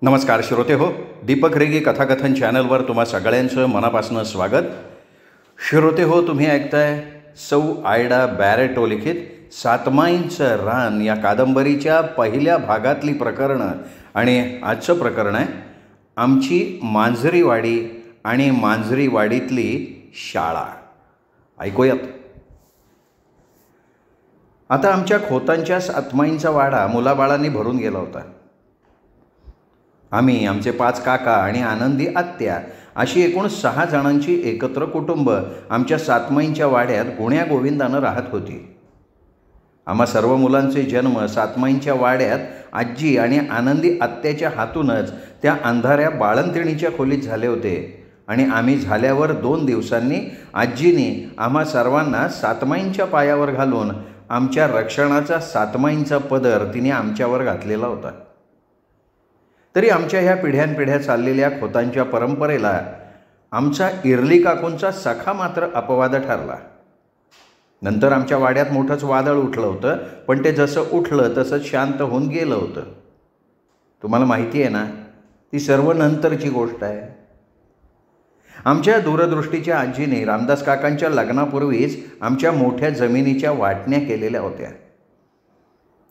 नमस्कार श्रोते हो, दीपक रेगे कथाकथन चॅनलवर तुम्हा सगळ्यांचं मनापासून स्वागत. श्रोते हो, तुम्ही ऐकताय सौ आयडा बॅरेटो लिखित सातमाईंचं रान या कादंबरीच्या पहिल्या भागातली प्रकरणं. आणि आजचं प्रकरण आहे आमची मांजरीवाडी आणि मांजरीवाडीतली शाळा. ऐकूयात. आता आमच्या खोतांच्या सातमाईंचा वाडा मुलाबाळांनी भरून गेला होता. आम्ही, आमचे 5 काका आणि आनंदी आत्या अशी एकूण 6 जणांची एकत्र कुटुंब आमच्या सातमाईंच्या वाड्यात गुण्या गोविंदानं राहत होती. आम्हा सर्व मुलांचे जन्म सातमाईंच्या वाड्यात आजी आणि आनंदी आत्याच्या हातूनच त्या अंधाऱ्या बाळंतिणीच्या खोलीत झाले होते. आणि आम्ही झाल्यावर 2 दिवसांनी आजीने आम्हा सर्वांना सातमाईंच्या पायावर घालून आमच्या रक्षणाचा सातमाईंचा पदर तिने आमच्यावर घातलेला होता. तरी आमच्या ह्या पिढ्यानपिढ्या चाललेल्या खोतांच्या परंपरेला आमचा इरली काकूंचा सखा मात्र अपवाद ठरला. नंतर आमच्या वाड्यात मोठंच वादळ उठलं होतं, पण ते जसं उठलं तसंच शांत होऊन गेलं होतं. तुम्हाला माहिती आहे ना, ती सर्व नंतरची गोष्ट आहे. आमच्या दूरदृष्टीच्या आजीने रामदास काकांच्या लग्नापूर्वीच आमच्या मोठ्या जमिनीच्या वाटण्या केलेल्या होत्या.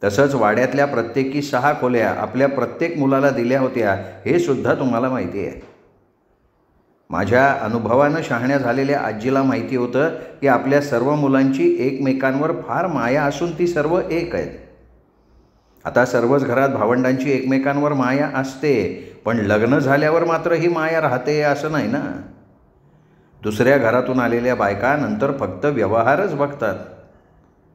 तसंच वाड्यातल्या प्रत्येकी 6 खोल्या आपल्या प्रत्येक मुलाला दिल्या होत्या, हे सुद्धा तुम्हाला माहिती आहे. माझ्या अनुभवानं शहाण्या झालेल्या आजीला माहिती होतं की आपल्या सर्व मुलांची एकमेकांवर फार माया असून ती सर्व एक आहेत. आता सर्वच घरात भावंडांची एकमेकांवर माया असते, पण लग्न झाल्यावर मात्र ही माया राहते असं नाही ना. दुसऱ्या घरातून आलेल्या बायका नंतर फक्त व्यवहारच बघतात.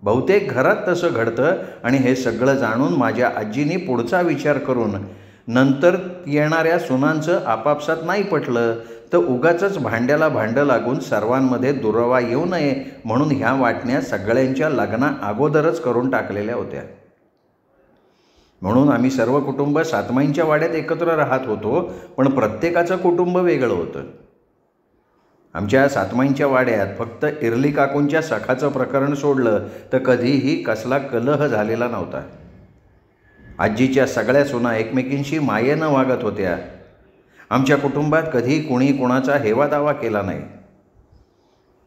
बहुतेक घरात तसं घडतं. आणि हे सगळं जाणून माझ्या आजीने पुढचा विचार करून नंतर येणाऱ्या सुनांचं आपापसात नाही पटलं तर उगाचच भांड्याला भांडं लागून सर्वांमध्ये दुरावा येऊ नये म्हणून ह्या वाटण्या सगळ्यांच्या लग्ना अगोदरच करून टाकलेल्या होत्या. म्हणून आम्ही सर्व कुटुंब सातमाईंच्या वाड्यात एकत्र राहत होतो, पण प्रत्येकाचं कुटुंब वेगळं होतं. आमच्या सातमाईंच्या वाड्यात फक्त इरली काकूंच्या सखाचं प्रकरण सोडलं तर कधीही कसला कलह झालेला नव्हता. आजीच्या सगळ्या सुना एकमेकींशी मायेनं वागत होत्या. आमच्या कुटुंबात कधी कुणी कुणाचा हेवा दावा केला नाही.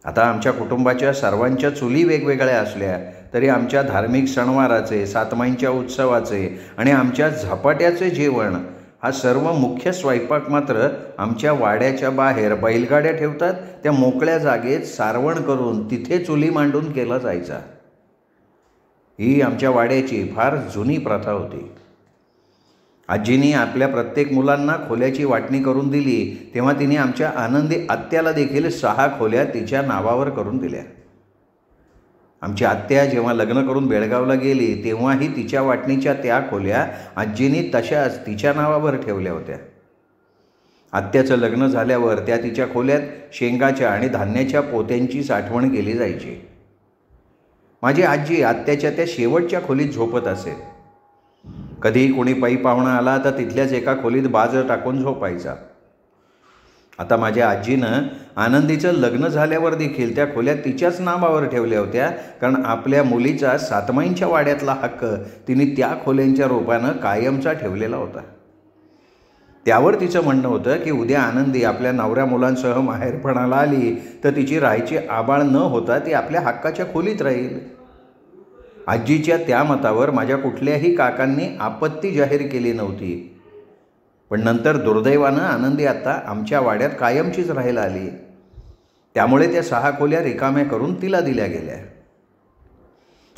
आता आमच्या कुटुंबाच्या सर्वांच्या चुली वेगवेगळ्या असल्या तरी आमच्या धार्मिक सणवाराचे, सातमाईंच्या उत्सवाचे आणि आमच्या झपाट्याचे जेवण हा सर्व मुख्य स्वयंपाक मात्र आमच्या वाड्याच्या बाहेर बैलगाड्या ठेवतात त्या मोकळ्या जागेत सारवण करून तिथे चुली मांडून केला जायचा. ही आमच्या वाड्याची फार जुनी प्रथा होती. आजीने आपल्या प्रत्येक मुलांना खोल्याची वाटणी करून दिली तेव्हा तिने आमच्या आनंदी आत्याला देखील 6 खोल्या तिच्या नावावर करून दिल्या. आमची आत्या जेव्हा लग्न करून बेळगावला गेली तेव्हाही तिच्या वाटणीच्या त्या खोल्या आजीने तशाच तिच्या नावावर ठेवल्या होत्या. आत्याचं लग्न झाल्यावर त्या तिच्या खोल्यात शेंगाच्या आणि धान्याच्या पोत्यांची साठवण केली जायची. माझी आजी आत्याच्या त्या शेवटच्या खोलीत झोपत असे. कधी कोणी पै पाहुणा आला तर तिथल्याच एका खोलीत बाज टाकून झोपायचा. आता माझ्या आजीनं आनंदीचं लग्न झाल्यावर देखील त्या खोल्या तिच्याच नावावर ठेवल्या होत्या, कारण आपल्या मुलीचा सातमाईंच्या वाड्यातला हक्क तिने त्या खोल्यांच्या रूपानं कायमचा ठेवलेला होता. त्यावर तिचं म्हणणं होतं की उद्या आनंदी आपल्या नवऱ्या मुलांसह माहेरपणाला आली तर तिची राहायची आबाळ न होता ती आपल्या हक्काच्या खोलीत राहील. आजीच्या त्या मतावर माझ्या कुठल्याही काकांनी आपत्ती जाहीर केली नव्हती. पण नंतर दुर्दैवानं आनंदी आता आमच्या वाड्यात कायमचीच राहायला आली. त्यामुळे त्या 6 खोल्या रिकाम्या करून तिला दिल्या गेल्या.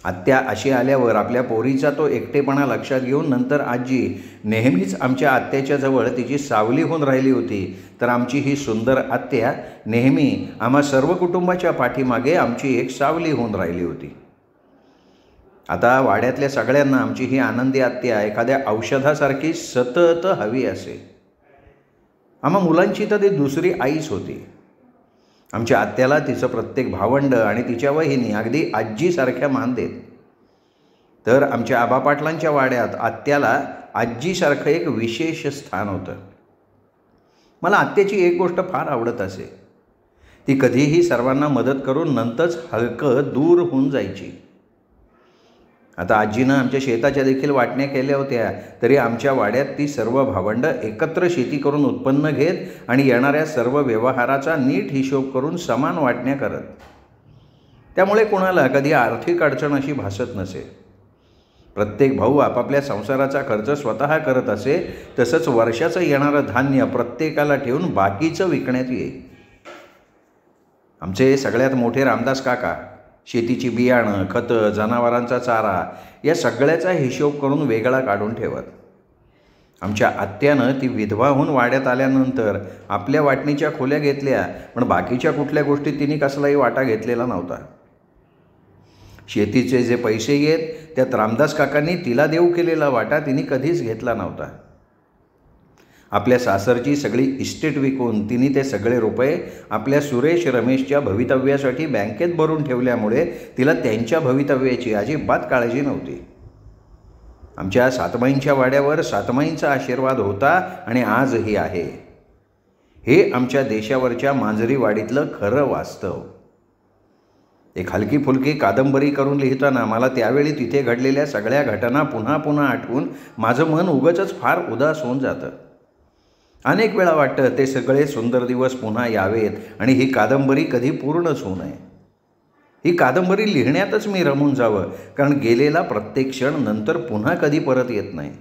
आत्या अशी आल्यावर आपल्या पोरीचा तो एकटेपणा लक्षात घेऊन नंतर आजी नेहमीच आमच्या आत्याच्या जवळ तिची सावली होऊन राहिली होती, तर आमची ही सुंदर आत्या नेहमी आम्हा सर्व कुटुंबाच्या पाठीमागे आमची एक सावली होऊन राहिली होती. आता वाड्यातल्या सगळ्यांना आमची ही आनंदी आत्या एखाद्या औषधासारखी सतत हवी असे. आम्हा मुलांची तर ती दुसरी आईच होती. आमच्या आत्याला तिचं प्रत्येक भावंड आणि तिच्या वहिनी अगदी आजीसारख्या मान देत. तर आमच्या आबा पाटलांच्या वाड्यात आत्याला आजीसारखं एक विशेष स्थान होतं. मला आत्याची एक गोष्ट फार आवडत असे. ती कधीही सर्वांना मदत करून नंतरच हलकं दूर होऊन जायची. आता आजीनं आमच्या शेताच्या देखील वाटण्या केल्या होत्या, तरी आमच्या वाड्यात ती सर्व भावंडं एकत्र शेती करून उत्पन्न घेत आणि येणाऱ्या सर्व व्यवहाराचा नीट हिशोब करून समान वाटण्या करत. त्यामुळे कोणाला कधी आर्थिक अडचण अशी भासत नसे. प्रत्येक भाऊ आपापल्या संसाराचा खर्च स्वतः करत असे. तसंच वर्षाचं येणारं धान्य प्रत्येकाला ठेवून बाकीचं विकण्यात येई. आमचे सगळ्यात मोठे रामदास काका शेतीची बियाणं, खतं, जनावरांचा चारा या सगळ्याचा हिशोब करून वेगळा काढून ठेवत. आमच्या आत्यानं ती विधवा होऊन वाड्यात आल्यानंतर आपल्या वाटणीच्या खोल्या घेतल्या, पण बाकीच्या कुठल्या गोष्टीत तिने कसलाही वाटा घेतलेला नव्हता. शेतीचे जे पैसे येत त्यात रामदास काकांनी तिला देऊ केलेला वाटा तिने कधीच घेतला नव्हता. आपल्या सासरची सगळी इस्टेट विकून तिने ते सगळे रुपये आपल्या सुरेश रमेशच्या भवितव्यासाठी बँकेत भरून ठेवल्यामुळे तिला त्यांच्या भवितव्याची अजिबात काळजी नव्हती. आमच्या सातमाईंच्या वाड्यावर सातमाईंचा आशीर्वाद होता आणि आजही आहे. हे आमच्या देशावरच्या मांजरी वाडीतलं खरं वास्तव. एक हलकी फुलकी कादंबरी करून लिहिताना मला त्यावेळी तिथे घडलेल्या सगळ्या घटना पुन्हा पुन्हा आठवून माझं मन उगाचच फार उदास होऊन जातं. अनेक वेळा वाटतं ते सगळे सुंदर दिवस पुन्हा यावेत आणि ही कादंबरी कधी पूर्णच होऊ नये. ही कादंबरी लिहिण्यातच मी रमून जावं, कारण गेलेला प्रत्येक क्षण नंतर पुन्हा कधी परत येत नाही.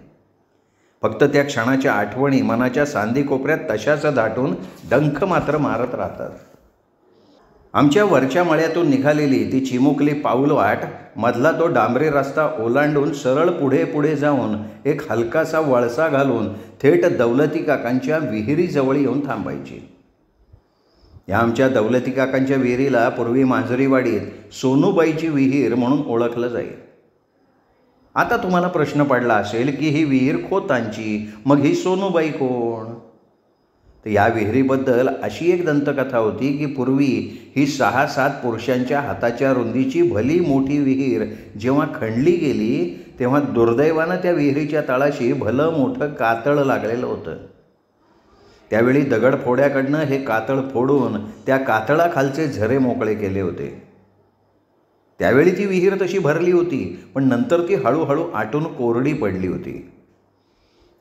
फक्त त्या क्षणाच्या आठवणी मनाच्या सांदी कोपऱ्यात तशाच दाटून डंख मात्र मारत राहतात. आमच्या वरच्या मळ्यातून निघालेली ती चिमुकली पाऊलवाट मधला तो डांबरी रस्ता ओलांडून सरळ पुढे पुढे जाऊन एक हलकासा वळसा घालून थेट दौलती काकांच्या विहिरीजवळ येऊन थांबायची. या आमच्या दौलती काकांच्या विहिरीला पूर्वी मांजरीवाडीत सोनूबाईची विहीर म्हणून ओळखलं जाईल. आता तुम्हाला प्रश्न पडला असेल की ही विहीर खोतांची, मग ही सोनूबाई कोण? तर या विहिरीबद्दल अशी एक दंतकथा होती की पूर्वी ही 6-7 पुरुषांच्या हाताच्या रुंदीची भली मोठी विहीर जेव्हा खणली गेली तेव्हा दुर्दैवानं त्या विहिरीच्या तळाशी भलं मोठं कातळ लागलेलं होतं. त्यावेळी दगडफोड्याकडनं हे कातळ फोडून त्या कातळाखालचे झरे मोकळे केले होते. त्यावेळी ती विहीर तशी भरली होती, पण नंतर ती हळूहळू आटून कोरडी पडली होती.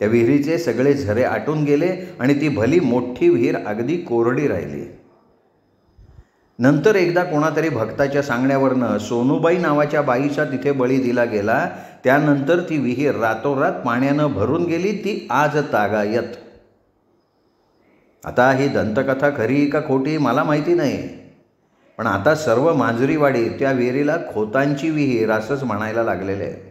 त्या विहिरीचे सगळे झरे आटून गेले आणि ती भली मोठी विहीर अगदी कोरडी राहिली. नंतर एकदा कोणातरी भक्ताच्या सांगण्यावरनं सोनूबाई नावाच्या बाईचा तिथे बळी दिला गेला. त्यानंतर ती विहीर रातोरात पाण्यानं भरून गेली. ती आज तागायत. आता ही दंतकथा खरी का खोटी मला माहिती नाही, पण आता सर्व मांजरीवाडी त्या विहिरीला खोतांची विहीर असंच म्हणायला लागलेले आहे.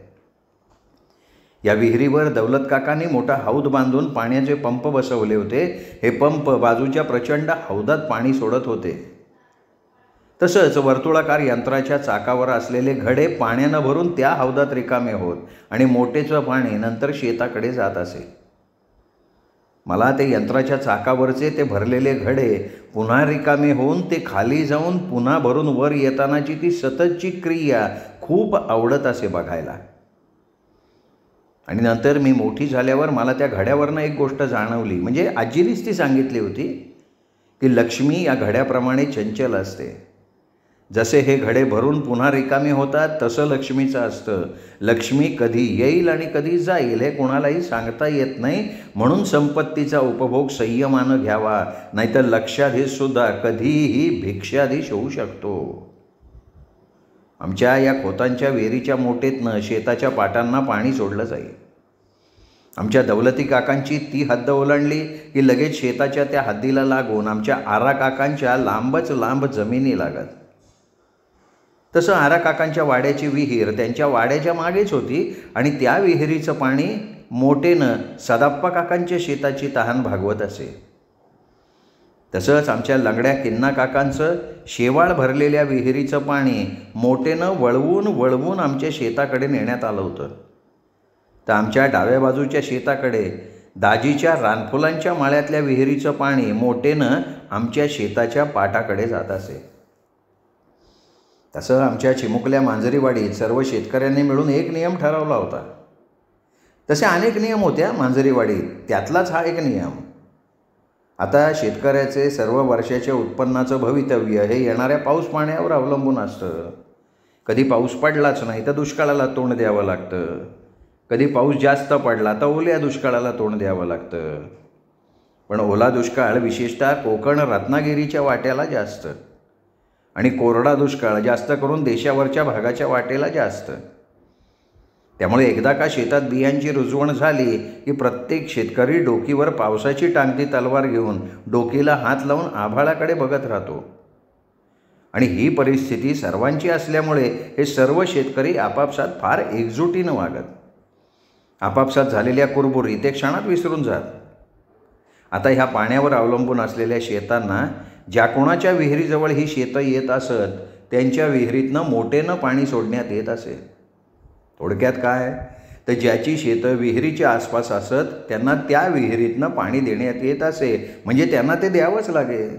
या विहिरीवर दौलत काकांनी मोठा हौद बांधून पाण्याचे पंप बसवले होते. हे पंप बाजूच्या प्रचंड हौदात पाणी सोडत होते. तसंच वर्तुळाकार यंत्राच्या चाकावर असलेले घडे पाण्यानं भरून त्या हौदात रिकामे होत आणि मोटेचं पाणी नंतर शेताकडे जात असे. मला ते यंत्राच्या चाकावरचे ते भरलेले घडे पुन्हा रिकामे होऊन ते खाली जाऊन पुन्हा भरून वर येतानाची ती सततची क्रिया खूप आवडत असे बघायला. आणि नंतर मी मोठी झाल्यावर मला त्या घड्यावरनं एक गोष्ट जाणवली. म्हणजे आजीनीच ती सांगितली होती की लक्ष्मी या घड्याप्रमाणे चंचल असते. जसे हे घडे भरून पुन्हा रिकामे होतात तसं लक्ष्मीचं असतं. लक्ष्मी कधी येईल आणि कधी जाईल हे कोणालाही सांगता येत नाही. म्हणून संपत्तीचा उपभोग संयमानं घ्यावा, नाहीतर लक्षाधीशसुद्धा कधीही भिक्षाधीश होऊ शकतो. आमच्या या खोतांच्या विहिरीच्या मोटेतनं शेताच्या पाटांना पाणी सोडलं जाईल. आमच्या दौलती काकांची ती हद्द ओलांडली की लगेच शेताच्या त्या हद्दीला लागून आमच्या आरा काकांच्या लांबच लांब जमिनी लागत. तसं आरा काकांच्या वाड्याची विहीर त्यांच्या वाड्याच्या मागेच होती आणि त्या विहिरीचं पाणी मोटेनं सदाप्पा काकांच्या शेताची तहान भागवत असे. तसंच आमच्या लंगड्या किन्ना काकांचं शेवाळ भरलेल्या विहिरीचं पाणी मोटेनं वळवून वळवून आमच्या शेताकडे नेण्यात आलं होतं. तर आमच्या डाव्या बाजूच्या शेताकडे दाजीच्या रानफुलांच्या माळ्यातल्या विहिरीचं पाणी मोटेनं आमच्या शेताच्या पाटाकडे जात असे. तसं आमच्या चिमुकल्या मांजरीवाडीत सर्व शेतकऱ्यांनी मिळून एक नियम ठरवला होता. तसे अनेक नियम होत्या मांजरीवाडीत, त्यातलाच हा एक नियम. आता शेतकऱ्याचे सर्व वर्षाच्या उत्पन्नाचं भवितव्य हे येणाऱ्या पाऊस पाण्यावर अवलंबून असतं. कधी पाऊस पडलाच नाही तर दुष्काळाला तोंड द्यावं लागतं. कधी पाऊस जास्त पडला तर ओल्या दुष्काळाला तोंड द्यावं लागतं. पण ओला दुष्काळ विशेषतः कोकण रत्नागिरीच्या वाट्याला जास्त आणि कोरडा दुष्काळ जास्त करून देशावरच्या भागाच्या वाटेला जास्त. त्यामुळे एकदा का शेतात बियांची रुजवण झाली की प्रत्येक शेतकरी डोकीवर पावसाची टांगती तलवार घेऊन डोकीला हात लावून आभाळाकडे बघत राहतो. आणि ही परिस्थिती सर्वांची असल्यामुळे हे सर्व शेतकरी आपापसात फार एकजुटीनं वागत. आपापसात झालेल्या कुरबुरी ते क्षणात विसरून जात. आता ह्या पाण्यावर अवलंबून असलेल्या शेतांना ज्या कोणाच्या विहिरीजवळ ही शेतं येत असत त्यांच्या विहिरीतनं मोठेनं पाणी सोडण्यात येत असे. थोडक्यात काय तर ज्याची शेतं विहिरीच्या आसपास असत त्यांना त्या विहिरीतनं पाणी देण्यात येत असे, म्हणजे त्यांना ते द्यावंच लागेल.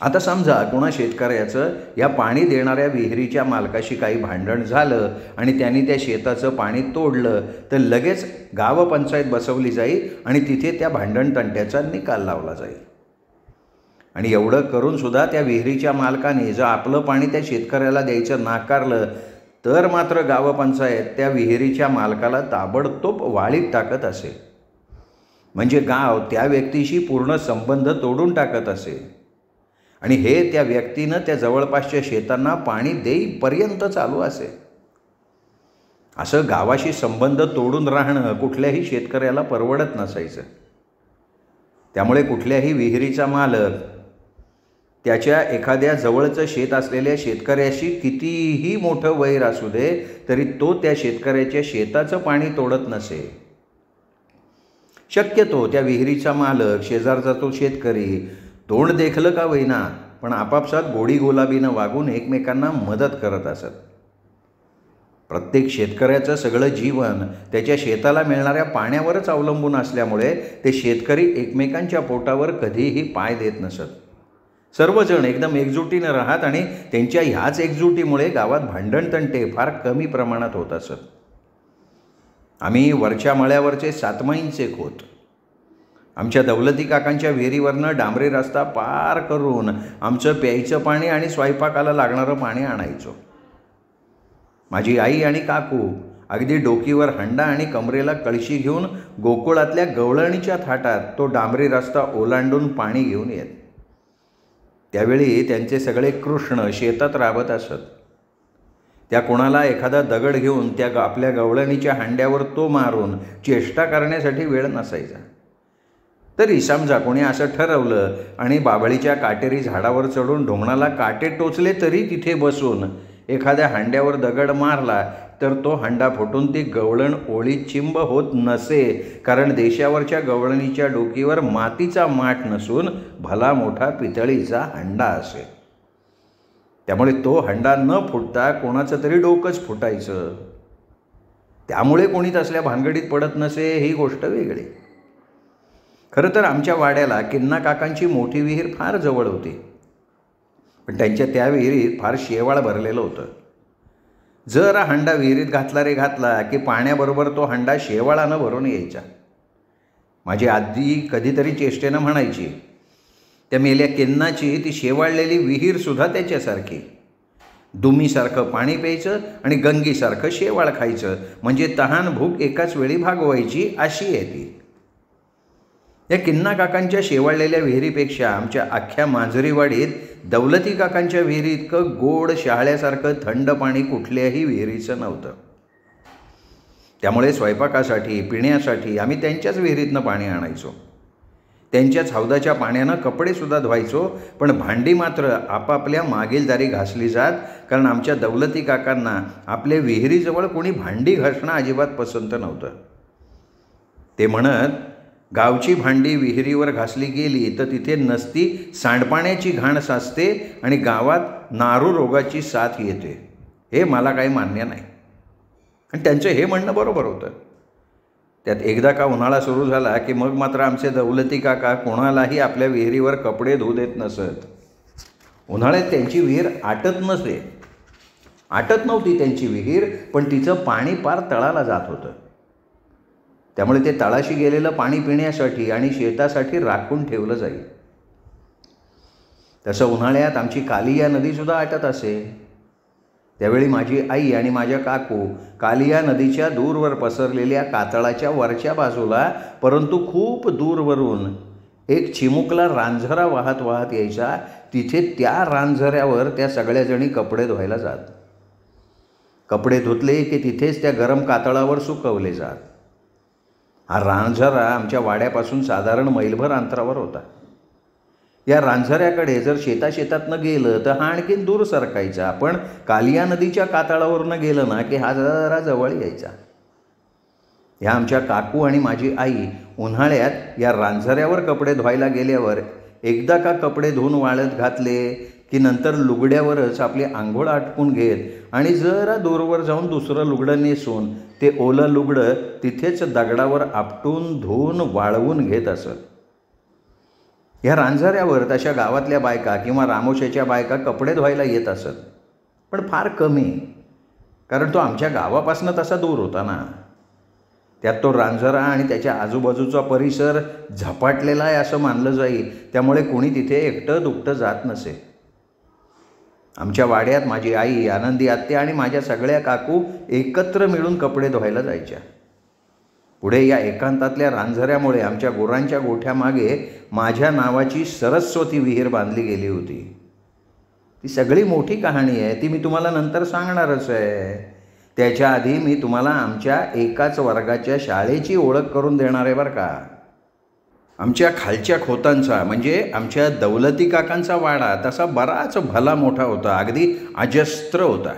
आता समजा कोणा शेतकऱ्याचं या पाणी देणाऱ्या विहिरीच्या मालकाशी काही भांडण झालं आणि त्यांनी त्या शेताचं पाणी तोडलं तर लगेच गावपंचायत बसवली जाईल आणि तिथे त्या भांडण तंट्याचा निकाल लावला जाईल. आणि एवढं करूनसुद्धा त्या विहिरीच्या मालकाने जर आपलं पाणी त्या शेतकऱ्याला द्यायचं नाकारलं तर मात्र गावपंचायत त्या विहिरीच्या मालकाला ताबडतोब वाळीत टाकत असे. म्हणजे गाव त्या व्यक्तीशी पूर्ण संबंध तोडून टाकत असे. आणि हे त्या व्यक्तीनं त्या जवळपासच्या शेतांना पाणी देईपर्यंत चालू असे. असं गावाशी संबंध तोडून राहणं कुठल्याही शेतकऱ्याला परवडत नसायचं. त्यामुळे कुठल्याही विहिरीचा मालक त्याच्या एखाद्या जवळचं शेत असलेल्या शेतकऱ्याशी कितीही मोठं वैर असू दे तरी तो त्या शेतकऱ्याच्या शेताचं पाणी तोडत नसे. शक्यतो त्या विहिरीचा मालक शेजारचा तो शेतकरी तोंड देखलं का होईना पण आपापसात गोडी गुलाबीनं वागून एकमेकांना मदत करत असत. प्रत्येक शेतकऱ्याचं सगळं जीवन त्याच्या शेताला मिळणाऱ्या पाण्यावरच अवलंबून असल्यामुळे ते शेतकरी एकमेकांच्या पोटावर कधीही पाय देत नसत. सर्वजण एकदम एकजुटीनं राहत आणि त्यांच्या ह्याच एकजुटीमुळे गावात भांडणतंटे फार कमी प्रमाणात होत असत. आम्ही वरच्या मळ्यावरचे सातमाईंचे खोत आमच्या दौलती काकांच्या विहिरीवरनं डांबरी रस्ता पार करून आमचं प्यायचं पाणी आणि स्वयंपाकाला लागणारं पाणी आणायचो. माझी आई आणि काकू अगदी डोकीवर हंडा आणि कमरेला कळशी घेऊन गोकुळातल्या गवळणीच्या थाटात तो डांबरी रस्ता ओलांडून पाणी घेऊन येत. त्यावेळी त्यांचे सगळे कृष्ण शेतात राबत असत. त्या कोणाला एखादा दगड घेऊन त्या आपल्या गवळणीच्या हांड्यावर तो मारून चेष्टा करण्यासाठी वेळ नसायचा. तरी समजा कोणी असं ठरवलं आणि बाभळीच्या काटेरी झाडावर चढून ढोंगणाला काटे टोचले तरी तिथे बसून एखाद्या हांड्यावर दगड मारला तर तो हांडा फुटून ती गवळण ओळीत चिंब होत नसे, कारण देशावरच्या गवळणीच्या डोकीवर मातीचा माठ नसून भला मोठा पितळीचा हांडा असे. त्यामुळे तो हांडा न फुटता कोणाचं तरी डोकंच फुटायचं. त्यामुळे कोणी तसल्या भानगडीत पडत नसे ही गोष्ट वेगळी. खरं तर आमच्या वाड्याला किन्ना काकांची मोठी विहीर फार जवळ होती, पण त्यांच्या त्या विहिरीत फार शेवाळ भरलेलं होतं. जरा हंडा विहिरीत घातला रे घातला की पाण्याबरोबर तो हंडा शेवाळानं भरून यायचा. माझी आजी कधीतरी चेष्टेनं म्हणायची, त्या मेल्या किन्नाची ती शेवाळलेली विहीरसुद्धा त्याच्यासारखी. दुमीसारखं पाणी प्यायचं आणि गंगीसारखं शेवाळ खायचं, म्हणजे तहान भूक एकाच वेळी भागवायची अशी आहे ती. या किन्ना काकांच्या शेवाळलेल्या विहिरीपेक्षा आमच्या अख्ख्या मांजरीवाडीत दौलती काकांच्या विहिरी इतकं गोड शहाळ्यासारखं थंड पाणी कुठल्याही विहिरीचं नव्हतं. त्यामुळे स्वयंपाकासाठी पिण्यासाठी आम्ही त्यांच्याच विहिरीतनं पाणी आणायचो. त्यांच्याच हौदाच्या पाण्यानं कपडेसुद्धा धुवायचो, पण भांडी मात्र आपापल्या मागील दारी घासली जात, कारण आमच्या दौलती काकांना आपल्या विहिरीजवळ कोणी भांडी घासणं अजिबात पसंत नव्हतं. ते म्हणत, गावची भांडी विहिरीवर घासली गेली तर तिथे नसती सांडपाण्याची घाण साचते आणि गावात नारू रोगाची साथ येते. हे मला काही मान्य नाही. आणि त्यांचं हे म्हणणं बरोबर होतं. त्यात एकदा का उन्हाळा सुरू झाला की मग मात्र आमचे दौलती काका कोणालाही आपल्या विहिरीवर कपडे धुऊ देत नसत. उन्हाळ्यात त्यांची विहीर आटत नव्हती त्यांची विहीर, पण तिचं पाणी पार तळाला जात होतं. त्यामुळे ते तळाशी गेलेलं पाणी पिण्यासाठी आणि शेतासाठी राखून ठेवलं जाईल. तसं उन्हाळ्यात आमची कालिया नदीसुद्धा आटत असे. त्यावेळी माझी आई आणि माझ्या काकू कालिया नदीच्या दूरवर पसरलेल्या कातळाच्या वरच्या बाजूला, परंतु खूप दूरवरून एक चिमुकला रांझरा वाहत वाहत यायचा. तिथे त्या रांझऱ्यावर त्या सगळ्याजणी कपडे धुवायला जात. कपडे धुतले की तिथेच त्या गरम कातळावर सुकवले जात. हा रांझरा आमच्या वाड्यापासून साधारण मैलभर अंतरावर होता. या रांझऱ्याकडे जर शेतातनं गेलं तर हा आणखीन दूर सरकायचा, पण कालिया नदीच्या कातळावरनं गेलं ना की हा जरा जवळ यायचा. ह्या आमच्या काकू आणि माझी आई उन्हाळ्यात या रांझऱ्यावर कपडे धुवायला गेल्यावर एकदा का कपडे धुवून वाळत घातले की नंतर लुगड्यावरच आपली आंघोळ आटपून घेत आणि जरा दूरवर जाऊन दुसरं लुगडं नेसून ते ओलं लुगडं तिथेच दगडावर आपटून धुवून वाळवून घेत असत. ह्या रांझऱ्यावर तशा गावातल्या बायका किंवा रामोशाच्या बायका कपडे धुवायला येत असत, पण फार कमी, कारण तो आमच्या गावापासून तसा दूर होता ना. त्यात तो रांझरा आणि त्याच्या आजूबाजूचा परिसर झपाटलेला आहे असं मानलं जाईल, त्यामुळे कुणी तिथे एकटं दुकटं जात नसे. आमच्या वाड्यात माझी आई, आनंदी आत्या आणि माझ्या सगळ्या काकू एकत्र मिळून कपडे धुवायला जायच्या. पुढे या एकांतातल्या रांझऱ्यामुळे आमच्या गुरांच्या गोठ्यामागे माझ्या नावाची सरस्वती विहीर बांधली गेली होती. ती सगळी मोठी कहाणी आहे, ती मी तुम्हाला नंतर सांगणारच आहे. त्याच्या आधी मी तुम्हाला आमच्या एकाच वर्गाच्या शाळेची ओळख करून देणार आहे बरं का. आमच्या खालच्या खोतांचा म्हणजे आमच्या दौलती काकांचा वाडा तसा बराच भला मोठा होता, अगदी अजस्त्र होता.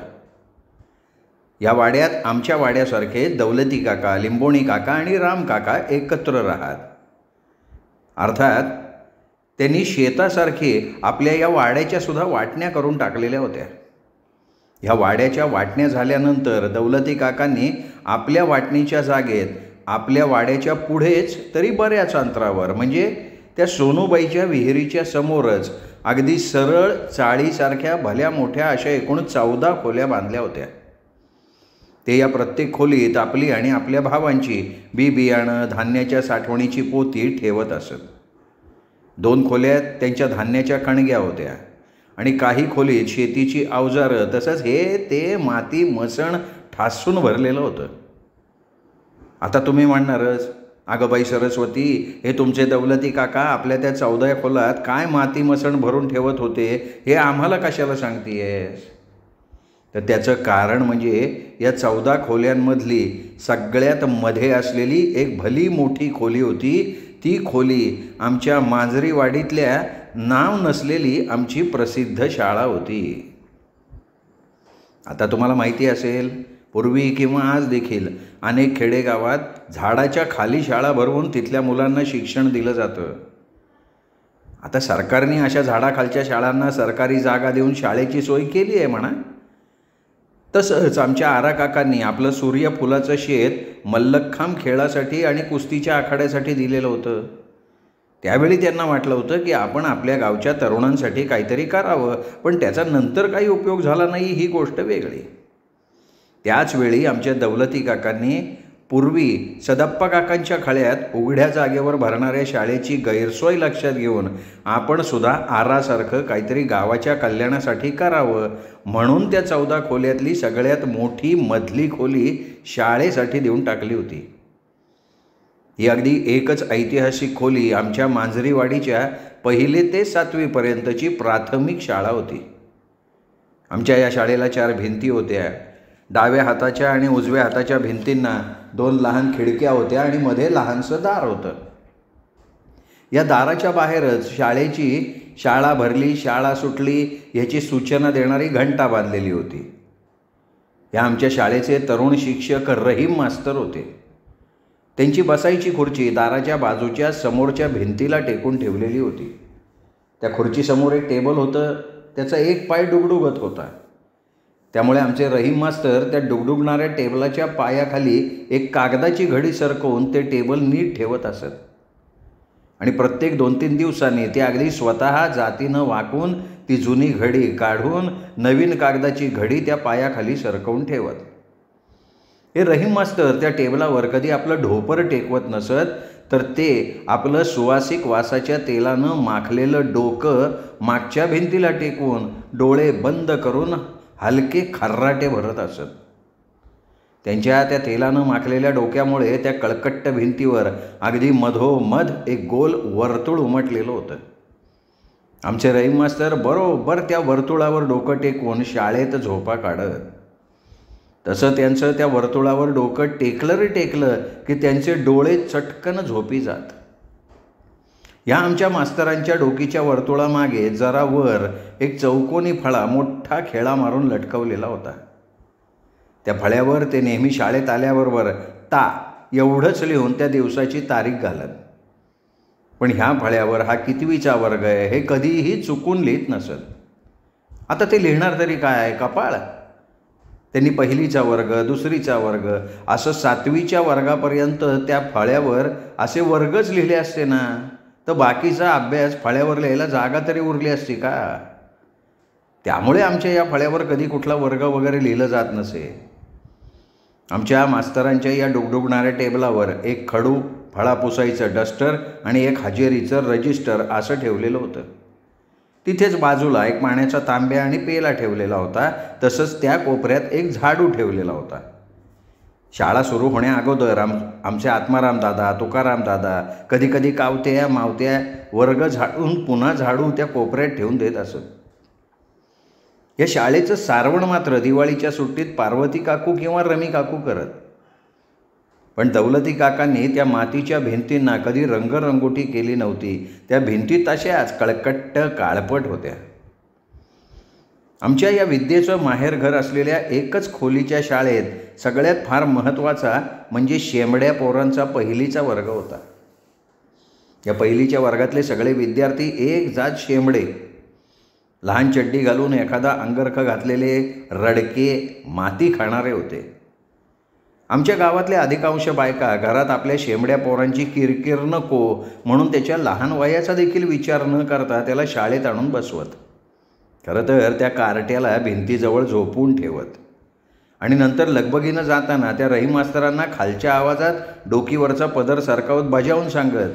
या वाड्यात आमच्या वाड्यासारखे दौलती काका, लिंबोणी काका आणि राम काका एकत्र राहत. अर्थात त्यांनी शेतासारखे आपल्या या वाड्याच्या सुद्धा वाटण्या करून टाकलेल्या होत्या. ह्या वाड्याच्या वाटण्या झाल्यानंतर दौलती काकांनी आपल्या वाटणीच्या जागेत आपल्या वाड्याच्या पुढेच तरी बऱ्याच अंतरावर म्हणजे त्या सोनूबाईच्या विहिरीच्या समोरच अगदी सरळ चाळीसारख्या भल्या मोठ्या अशा एकूण 14 खोल्या बांधल्या होत्या. ते या प्रत्येक खोलीत आपली आणि आपल्या भावांची बी बियाणं, धान्याच्या साठवणीची पोती ठेवत असत. 2 खोल्यात त्यांच्या धान्याच्या कणग्या होत्या आणि काही खोलीत शेतीची अवजारं तसंच हे ते माती मसण ठासून भरलेलं होतं. आता तुम्ही म्हणणारच, अगं बाई सरस्वती, हे तुमचे दौलती काका आपल्या त्या 14 खोलात काय माती मसण भरून ठेवत होते हे आम्हाला कशाला सांगतेयस? तर त्याचं कारण म्हणजे या 14 खोल्यांमधली सगळ्यात मध्ये असलेली एक भली मोठी खोली होती. ती खोली आमच्या मांजरीवाडीतल्या नाव नसलेली आमची प्रसिद्ध शाळा होती. आता तुम्हाला माहिती असेल, पूर्वी किंवा आज देखील अनेक खेडेगावात झाडाच्या खाली शाळा भरवून तिथल्या मुलांना शिक्षण दिलं जातं. आता सरकारने अशा झाडाखालच्या शाळांना सरकारी जागा देऊन शाळेची सोय केली आहे म्हणा. तसंच आमच्या आराकाकांनी आपलं सूर्यफुलाचं शेत मल्लखांब खेळासाठी आणि कुस्तीच्या आखाड्यासाठी दिलेलं होतं. त्यावेळी त्यांना वाटलं होतं की आपण आपल्या गावच्या तरुणांसाठी काहीतरी करावं, पण त्याचा नंतर काही उपयोग झाला नाही ही गोष्ट वेगळी. त्याचवेळी आमच्या दौलती काकांनी पूर्वी सदप्पा काकांच्या खळ्यात उघड्या जागेवर भरणाऱ्या शाळेची गैरसोय लक्षात घेऊन आपण सुद्धा आरासारखं काहीतरी गावाच्या कल्याणासाठी करावं म्हणून त्या 14 खोल्यातली सगळ्यात मोठी मधली खोली शाळेसाठी देऊन टाकली होती. ही अगदी एकच ऐतिहासिक खोली आमच्या मांजरीवाडीच्या 1ली ते 7वी पर्यंतची प्राथमिक शाळा होती. आमच्या या शाळेला 4 भिंती होत्या. डाव्या हाताच्या आणि उजव्या हाताच्या भिंतींना 2 लहान खिडक्या होत्या आणि मध्ये लहानसं दार होतं. या दाराच्या बाहेरच शाळा भरली, शाळा सुटली याची सूचना देणारी घंटा बांधलेली होती. या आमच्या शाळेचे तरुण शिक्षक रहीम मास्तर होते. त्यांची बसायची खुर्ची दाराच्या बाजूच्या समोरच्या भिंतीला टेकून ठेवलेली होती. त्या खुर्चीसमोर एक टेबल होतं, त्याचा एक पाय डुगडुगत होता. त्यामुळे आमचे रहीम मास्तर त्या डुगडुगणाऱ्या टेबलाच्या पायाखाली एक कागदाची घडी सरकवून ते टेबल नीट ठेवत असत आणि प्रत्येक 2-3 दिवसांनी ते अगदी स्वतः जातीनं वाकून ती जुनी घडी काढून नवीन कागदाची घडी त्या पायाखाली सरकवून ठेवत. हे रहीम मास्तर त्या टेबलावर कधी आपलं ढोपर टेकवत नसत, तर ते आपलं सुवासिक वासाच्या तेलानं माखलेलं डोकं मागच्या भिंतीला टेकवून डोळे बंद करून हलके खर्राटे भरत असत. त्यांच्या त्या तेलानं माखलेल्या डोक्यामुळे त्या कळकट्ट भिंतीवर अगदी मधोमध एक गोल वर्तुळ उमटलेलं होतं. आमचे रहीम मास्तर बरोबर त्या वर्तुळावर डोकं टेकवून शाळेत झोपा काढत. तसं त्यांचं त्या वर्तुळावर डोकं टेकलं रे टेकलं की त्यांचे डोळे चटकन झोपी जात. या आमच्या मास्तरांच्या डोकीच्या वर्तुळामागे जरा वर एक चौकोनी फळा मोठा खेळा मारून लटकवलेला होता. त्या फळ्यावर ते नेहमी शाळेत आल्याबरोबर ता एवढंच लिहून त्या दिवसाची तारीख घालत. पण ह्या फळ्यावर हा कितवीचा वर्ग आहे हे कधीही चुकून लिहित नसत. आता ते लिहिणार तरी काय, कपाळ. त्यांनी पहिलीचा वर्ग, दुसरीचा वर्ग असं 7वीच्या वर्गापर्यंत त्या फळ्यावर असे वर्गच लिहिले असते ना, तर बाकीचा अभ्यास फळ्यावर लिहायला जागा तरी उरली असती का? त्यामुळे आमच्या या फळ्यावर कधी कुठला वर्ग वगैरे लिहिलं जात नसे. आमच्या मास्तरांच्या या डुगडुगणाऱ्या टेबलावर एक खडू, फळा पुसायचं डस्टर आणि एक हजेरीचं रजिस्टर असं ठेवलेलं होतं. तिथेच बाजूला एक पाण्याचा तांब्या आणि पेला ठेवलेला होता. तसंच त्या कोपऱ्यात एक झाडू ठेवलेला होता. शाळा सुरू होण्याअगोदर आमचे आत्माराम दादा, तुकाराम दादा कधी कधी कावत्या मावत्या वर्ग झाडून पुन्हा झाडू त्या कोपऱ्यात ठेवून देत असत. या शाळेचं सारवण मात्र दिवाळीच्या सुट्टीत पार्वती काकू किंवा रमी काकू करत. पण दौलती काकांनी त्या मातीच्या भिंतींना कधी रंगरंगोटी केली नव्हती. त्या भिंती तशाच कळकट्ट काळपट होत्या. आमच्या या विद्येचं माहेरघर असलेल्या एकच खोलीच्या शाळेत सगळ्यात फार महत्त्वाचा म्हणजे शेंबड्या पोरांचा पहिलीचा वर्ग होता. या पहिलीच्या वर्गातले सगळे विद्यार्थी एक जात शेंबडे, लहान चड्डी घालून एखादा अंगरखा घातलेले रडके माती खाणारे होते. आमच्या गावातल्या अधिकांश बायका घरात आपल्या शेंबड्या पोरांची किरकिर नको म्हणून त्याच्या लहान वयाचा देखील विचार न करता त्याला शाळेत आणून बसवत. खरं तर त्या कार्ट्याला भिंतीजवळ झोपून ठेवत आणि नंतर लगबगीनं जाताना त्या रहीम मास्तरांना खालच्या आवाजात डोकीवरचा पदर सरकावत बजावून सांगत,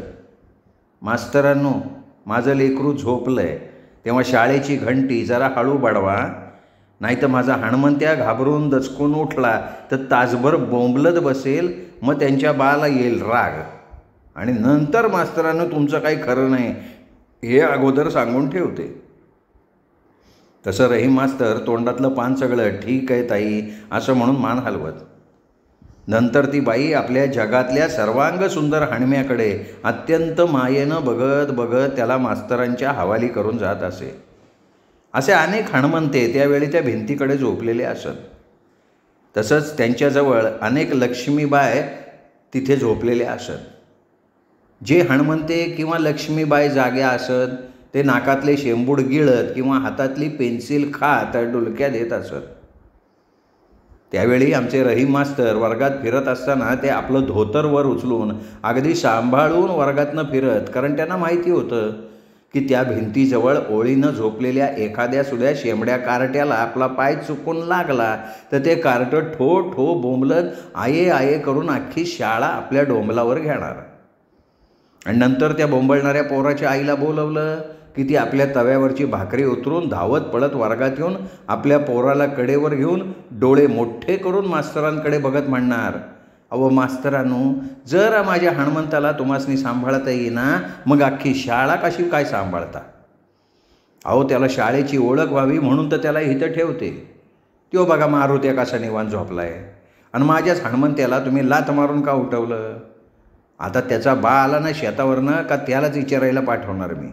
मास्तरांनो, माझं लेकरू झोपलंय, तेव्हा शाळेची घंटी जरा हळू बडवा, नाही तर माझा हणमंत्या घाबरून दचकून उठला तर तासभर बोंबलत बसेल, मग त्यांच्या बाला येईल राग, आणि नंतर मास्तरांनो तुमचं काही खरं नाही हे अगोदर सांगून ठेवते. तसं रहीम मास्तर तोंडातलं पान सगळं ठीक आहे ताई असं म्हणून मान हलवत. नंतर ती बाई आपल्या जगातल्या सर्वांग सुंदर हणम्याकडे अत्यंत मायेनं बघत बघत त्याला मास्तरांच्या हवाली करून जात असे. असे अनेक हणमंते त्यावेळी त्या भिंतीकडे झोपलेले असत. तसंच त्यांच्याजवळ अनेक लक्ष्मीबाई तिथे झोपलेले असत. जे हणमंते किंवा लक्ष्मीबाई जाग्या असत ते नाकातले शेंबूड गिळत किंवा हातातली पेन्सिल खात डुलक्या देत असत. त्यावेळी आमचे रहीम मास्तर वर्गात फिरत असताना ते आपलं धोतर वर उचलून अगदी सांभाळून वर्गातनं फिरत, कारण त्यांना माहिती होतं की त्या भिंतीजवळ ओळीनं झोपलेल्या एखाद्या सुद्धा शेंबड्या कार्ट्याला आपला पाय चुकून लागला तर ते कार्टं ठो ठो बोंबलत आये आये करून अख्खी शाळा आपल्या डोंबलावर घेणार. आणि नंतर त्या बोंबलणाऱ्या पोराच्या आईला बोलवलं की ती आपल्या तव्यावरची भाकरी उतरून धावत पळत वर्गात येऊन आपल्या पोराला कडेवर घेऊन डोळे मोठे करून मास्तरांकडे बघत म्हणणार, अहो मास्तरांनो, जर माझ्या हणमंताला तुम्हासनी सांभाळता येईना मग अख्खी शाळा कशी काय सांभाळता? अहो त्याला शाळेची ओळख व्हावी म्हणून तर त्याला इथं ठेवते. त्यो बघा मारुत्या कसा निवांत झोपलाय, आणि माझ्याच हणमंत्याला तुम्ही लात मारून का उठवलं? आता त्याचा बा आला ना शेतावरनं का त्यालाच विचारायला पाठवणार मी.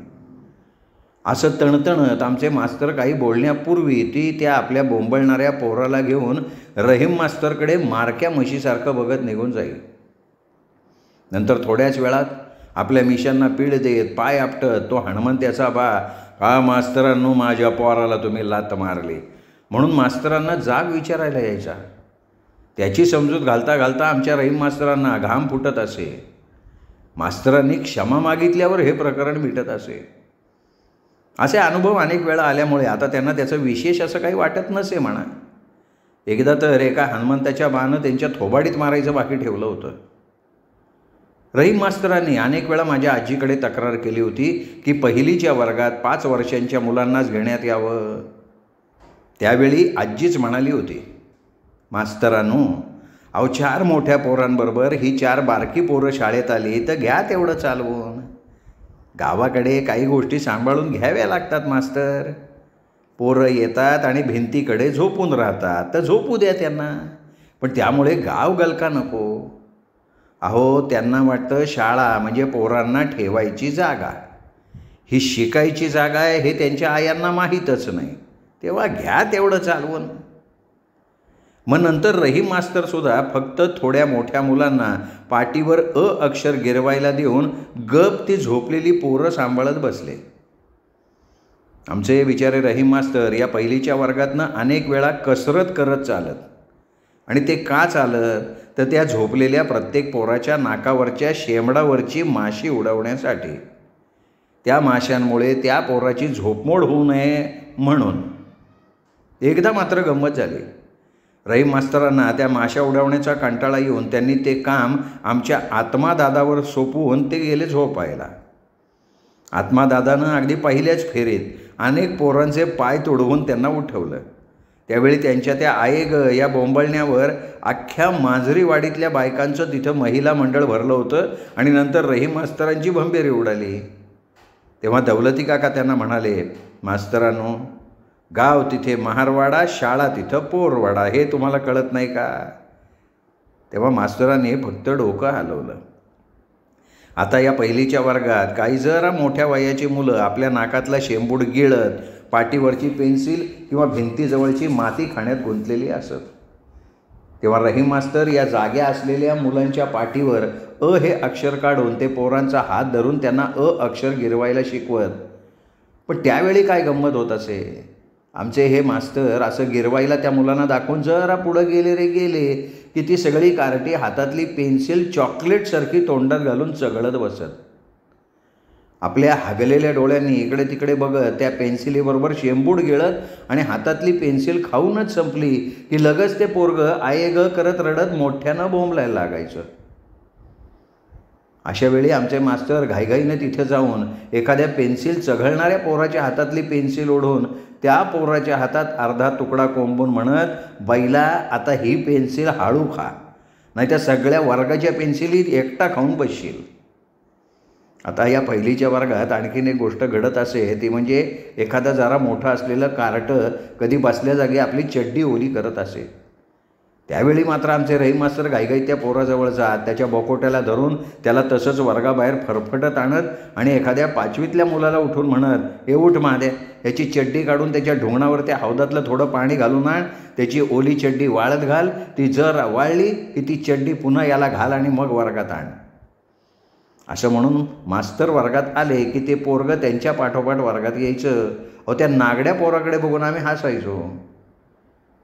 असं तणतणत आमचे मास्तर काही बोलण्यापूर्वी ती त्या आपल्या बोंबळणाऱ्या पोराला घेऊन रहीम मास्तरकडे मारक्या म्हशीसारखं बघत निघून जाईल. नंतर थोड्याच वेळात आपल्या मिशांना पीळ देत पाय आपटत तो हणमंत्याचा बा, का मास्तरांनो माझ्या पोराला तुम्ही लात मारली म्हणून मास्तरांना जाग विचारायला यायचा. त्याची समजूत घालता घालता आमच्या रहीम मास्तरांना घाम फुटत असे. मास्तरांनी क्षमा मागितल्यावर हे प्रकरण मिटत असे. असे अनुभव अनेक वेळा आल्यामुळे आता त्यांना त्याचं विशेष असं काही वाटत नसे म्हणा. एकदा तर एका हनुमंताच्या बानं त्यांच्या थोबाडीत मारायचं बाकी ठेवलं होतं. रहीम मास्तरांनी अनेक वेळा माझ्या आजीकडे तक्रार केली होती की पहिलीच्या वर्गात 5 वर्षांच्या मुलांनाच घेण्यात यावं. त्यावेळी आजीच म्हणाली होती, मास्तरांनो, अहो 4 मोठ्या पोरांबरोबर ही 4 बारकी पोरं शाळेत आली तर घ्या तेवढं चालवून. गावाकडे काही गोष्टी सांभाळून घ्याव्या लागतात मास्तर. पोरं येतात आणि भिंतीकडे झोपून राहतात तर झोपू द्या त्यांना, पण त्यामुळे गाव गलका नको. अहो त्यांना वाटतं शाळा म्हणजे पोरांना ठेवायची जागा, ही शिकायची जागा आहे हे त्यांच्या आयांना माहीतच नाही, तेव्हा घ्या तेवढं चालवून. मग नंतर रहीम मास्तरसुद्धा फक्त थोड्या मोठ्या मुलांना पाटीवर अ अक्षर गिरवायला देऊन गप ती झोपलेली पोरं सांभाळत बसले. आमचे बिचारे रहीम मास्तर या पहिलीच्या वर्गातनं अनेक वेळा कसरत करत चालत, आणि ते का चालत तर त्या झोपलेल्या प्रत्येक पोराच्या नाकावरच्या शेंबडावरची माशी उडवण्यासाठी. त्या माशांमुळे त्या पोराची झोपमोड होऊ नये म्हणून. एकदा मात्र गंमत झाली. रहीम मास्तरांना त्या माशा उडवण्याचा कंटाळा येऊन त्यांनी ते काम आमच्या आत्मादादावर सोपवून ते गेले झोपायला. आत्मादादानं अगदी पहिल्याच फेरीत अनेक पोरांचे पाय तोडवून त्यांना उठवलं. त्यावेळी त्यांच्या त्या आये ग या बोंबळण्यावर अख्ख्या मांजरीवाडीतल्या बायकांचं तिथं महिला मंडळ भरलं होतं आणि नंतर रहीम मास्तरांची भंबेरी उडाली. तेव्हा दौलती काका त्यांना म्हणाले, मास्तरांनो, गाव तिथे महारवाडा, शाळा तिथं पोरवाडा, हे तुम्हाला कळत नाही का? तेव्हा मास्तरांनी फक्त डोकं हलवलं. आता या पहिलीच्या वर्गात काही जरा मोठ्या वयाची मुलं आपल्या नाकातला शेंबूड गिळत पाटीवरची पेन्सिल किंवा भिंतीजवळची माती खाण्यात गुंतलेली असत. तेव्हा रहीम मास्तर या जाग्या असलेल्या मुलांच्या पाटीवर अ हे अक्षर काढून ते पोरांचा हात धरून त्यांना अ अक्षर गिरवायला शिकवत. पण त्यावेळी काय गंमत होत असे. आमचे हे मास्तर असं गिरवायला त्या मुलांना दाखवून जरा पुढं गेले रे गेले की ती सगळी कार्टी हातातली पेन्सिल चॉकलेटसारखी तोंडात घालून चघळत बसत. आपल्या हागलेल्या डोळ्यांनी इकडे तिकडे बघत त्या पेन्सिलीबरोबर शेंबूड गिळत आणि हातातली पेन्सिल खाऊनच संपली की लगेच ते पोरगं आये ग करत रडत मोठ्यानं बोंबलायला लागायचं. अशा वेळी आमचे मास्तर घाईघाईने तिथे जाऊन एखाद्या पेन्सिल चघळणाऱ्या पोराच्या हातातली पेन्सिल ओढून त्या पोराच्या हातात अर्धा तुकडा कोंबून म्हणत, बैला आता ही पेन्सिल हळू खा, नाही त्या सगळ्या वर्गाच्या पेन्सिलीत एकटा खाऊन बसशील. आता या पहिलीच्या वर्गात आणखीन एक गोष्ट घडत असे, ती म्हणजे एखादा जरा मोठं असलेलं कार्टं कधी बसल्या जागी आपली चड्डी ओली करत असे. त्यावेळी मात्र आमचे रहीम मास्तर घाईघाईत त्या पोराजवळ जात त्याच्या बोकोट्याला धरून त्याला तसंच वर्गाबाहेर फरफटत आणत आणि एखाद्या 5वीतल्या मुलाला उठून म्हणत, हे उठ महादे, याची चड्डी काढून त्याच्या ढोंगणावर त्या हौदातलं थोडं पाणी घालून आण, त्याची ओली चड्डी वाळत घाल, ती जर वाळली की ती चड्डी पुन्हा याला घाल आणि मग वर्गात आण. असं म्हणून मास्तर वर्गात आले की ते पोरगं त्यांच्या पाठोपाठ वर्गात यायचं. अहो त्या नागड्या पोराकडे बघून आम्ही हसायचो.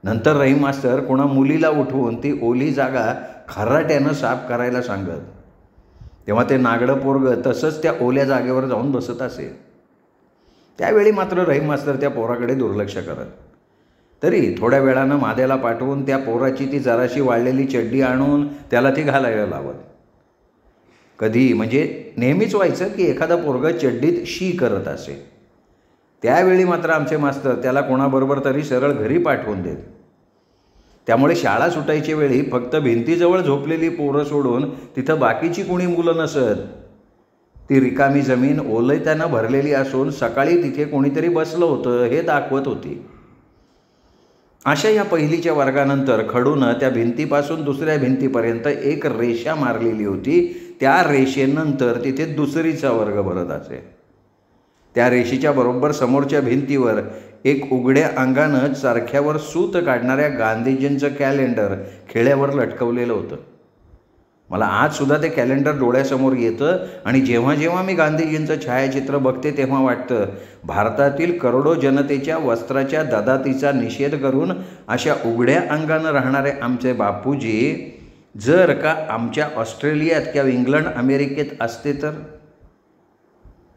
नंतर रहीम मास्तर कोणा मुलीला उठवून ती ओली जागा खराट्यानं साफ करायला सांगत. तेव्हा ते नागडं पोरगं तसंच त्या ओल्या जागेवर जाऊन बसत असे. त्यावेळी मात्र रहीम मास्तर त्या पोराकडे दुर्लक्ष करत. तरी थोड्या वेळानं माद्याला पाठवून त्या पोराची ती जराशी वाळलेली चड्डी आणून त्याला ती घालायला लावत. कधी म्हणजे नेहमीच व्हायचं की एखादा पोरगं चड्डीत शी करत असे. त्यावेळी मात्र आमचे मास्तर त्याला कोणाबरोबर तरी सरळ घरी पाठवून देत. त्यामुळे शाळा सुटायच्या वेळी फक्त भिंतीजवळ झोपलेली पोरं सोडून तिथं बाकीची कोणी मुलं नसत. ती रिकामी जमीन ओलैत्यानं भरलेली असून सकाळी तिथे कोणीतरी बसलं होतं हे दाखवत होती. अशा या पहिलीच्या वर्गानंतर खडूनं त्या भिंतीपासून दुसऱ्या भिंतीपर्यंत एक रेषा मारलेली होती. त्या रेषेनंतर तिथे दुसरीचा वर्ग भरत असे. त्या रेषेच्या बरोबर समोरच्या भिंतीवर एक उघड्या अंगानं चरख्यावर सूत काढणाऱ्या गांधीजींचं कॅलेंडर खेळ्यावर लटकवलेलं होतं. मला आजसुद्धा ते कॅलेंडर डोळ्यासमोर येतं आणि जेव्हा जेव्हा मी गांधीजींचं छायाचित्र बघते तेव्हा वाटतं, भारतातील करोडो जनतेच्या वस्त्राच्या ददातीचा निषेध करून अशा उघड्या अंगानं राहणारे आमचे बापूजी जर का आमच्या ऑस्ट्रेलियात किंवा इंग्लंड अमेरिकेत असते तर.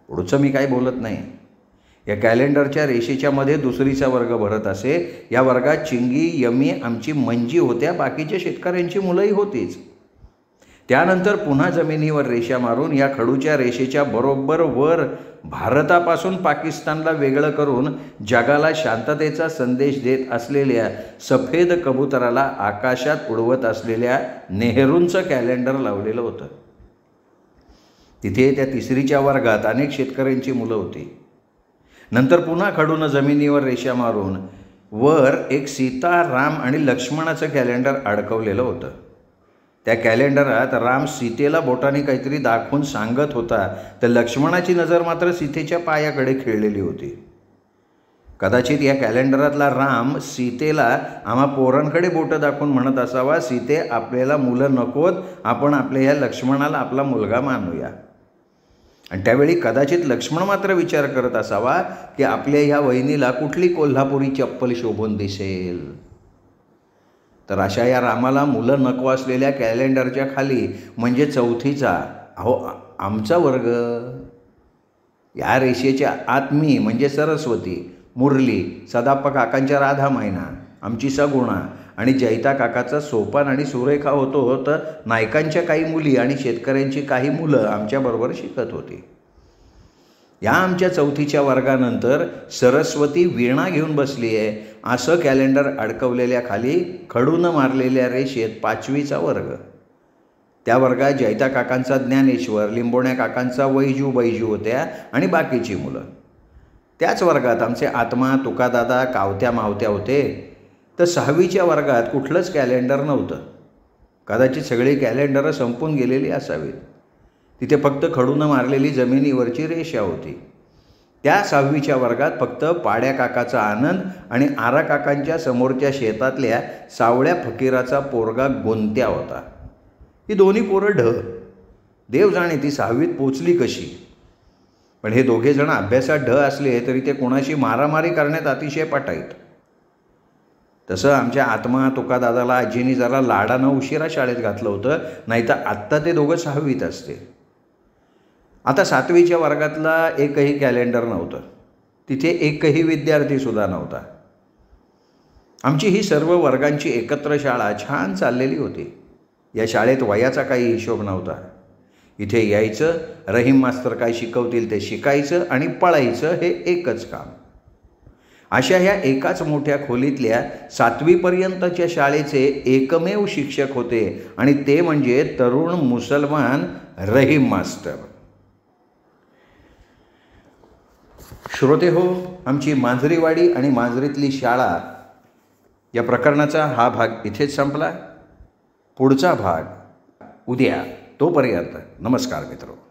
पुढचं मी काय बोलत नाही. या कॅलेंडरच्या रेषेच्या मध्ये दुसरीचा वर्ग भरत असे. या वर्गात चिंगी, यमी, आमची मंजी होत्या, बाकीच्या शेतकऱ्यांची मुलंही होतीच. त्यानंतर पुन्हा जमिनीवर रेषा मारून या खडूच्या रेषेच्या बरोबर वर भारतापासून पाकिस्तानला वेगळं करून जगाला शांततेचा संदेश देत असलेल्या सफेद कबुतराला आकाशात उडवत असलेल्या नेहरूंचं कॅलेंडर लावलेलं होतं. तिथे त्या तिसरीच्या वर्गात अनेक शेतकऱ्यांची मुलं होती. नंतर पुन्हा खडूनं जमिनीवर रेषा मारून वर एक सीता, राम आणि लक्ष्मणाचं कॅलेंडर अडकवलेलं होतं. त्या कॅलेंडरात राम सीतेला बोटाने काहीतरी दाखवून सांगत होता, तर लक्ष्मणाची नजर मात्र सीतेच्या पायाकडे खिळलेली होती. कदाचित या कॅलेंडरातला राम सीतेला आम्हा पोरांकडे बोटं दाखवून म्हणत असावा, सीते आपल्याला मुलं नकोत, आपण आपल्या ह्या लक्ष्मणाला आपला मुलगा मानूया. आणि त्यावेळी कदाचित लक्ष्मण मात्र विचार करत असावा की आपल्या ह्या वहिनीला कुठली कोल्हापुरी चप्पल शोभून दिसेल. तर अशा या रामाला मुलं नको असलेल्या कॅलेंडरच्या खाली म्हणजे चौथीचा, अहो आमचा वर्ग, या रेषेच्या आत मी म्हणजे सरस्वती, मुरली, सदाप्पा काकांच्या राधा मैना, आमची सगुणा आणि जैता काकाचा सोपान आणि सुरेखा होतो. तर नायकांच्या काही मुली आणि शेतकऱ्यांची काही मुलं आमच्याबरोबर शिकत होती. या आमच्या चौथीच्या वर्गानंतर सरस्वती वीणा घेऊन बसली आहे असं कॅलेंडर अडकवलेल्या खाली खडूनं मारलेल्या रेषेत पाचवीचा वर्ग. त्या वर्गात जैता काकांचा ज्ञानेश्वर, लिंबोण्या काकांचा वैजू बैजू होत्या आणि बाकीची मुलं. त्याच वर्गात आमचे आत्मा, तुकादादा, कावत्या मावत्या होते. तर सहावीच्या वर्गात कुठलंच कॅलेंडर नव्हतं. कदाचित सगळी कॅलेंडरं संपून गेलेली असावीत. तिथे फक्त खडूनं मारलेली जमिनीवरची रेषा होती. त्या सहावीच्या वर्गात फक्त पाड्या काकाचा आनंद आणि आरा काकांच्या समोरच्या शेतातल्या सावळ्या फकीराचा पोरगा गोंत्या होता. ही दोन्ही पोरं ढ. देव जाणे ती सहावीत पोचली कशी. पण हे दोघे जण अभ्यासात ढ असले तरी ते कोणाशी मारामारी करण्यात अतिशय पटाईत. तसं आमच्या आत्मा, तुकादादाला आजीनी जरा लाडानं उशिरा शाळेत घातलं होतं, नाहीतर आत्ता ते दोघं सहावीत असते. आता सातवीच्या वर्गातला एकही कॅलेंडर नव्हतं. तिथे एकही विद्यार्थीसुद्धा नव्हता. आमची ही सर्व वर्गांची एकत्र शाळा छान चाललेली होती. या शाळेत वयाचा काही हिशोब नव्हता. इथे यायचं, रहीम मास्तर काय शिकवतील ते शिकायचं आणि पळायचं, हे एकच काम. अशा ह्या एकाच मोठ्या खोलीतल्या सातवीपर्यंतच्या शाळेचे एकमेव शिक्षक होते आणि ते म्हणजे तरुण मुसलमान रहीम मास्टर. श्रोते हो, आमची मांजरीवाडी आणि मांजरीतली शाळा या प्रकरणाचा हा भाग इथेच संपला. पुढचा भाग उद्या. तोपर्यंत नमस्कार मित्रो.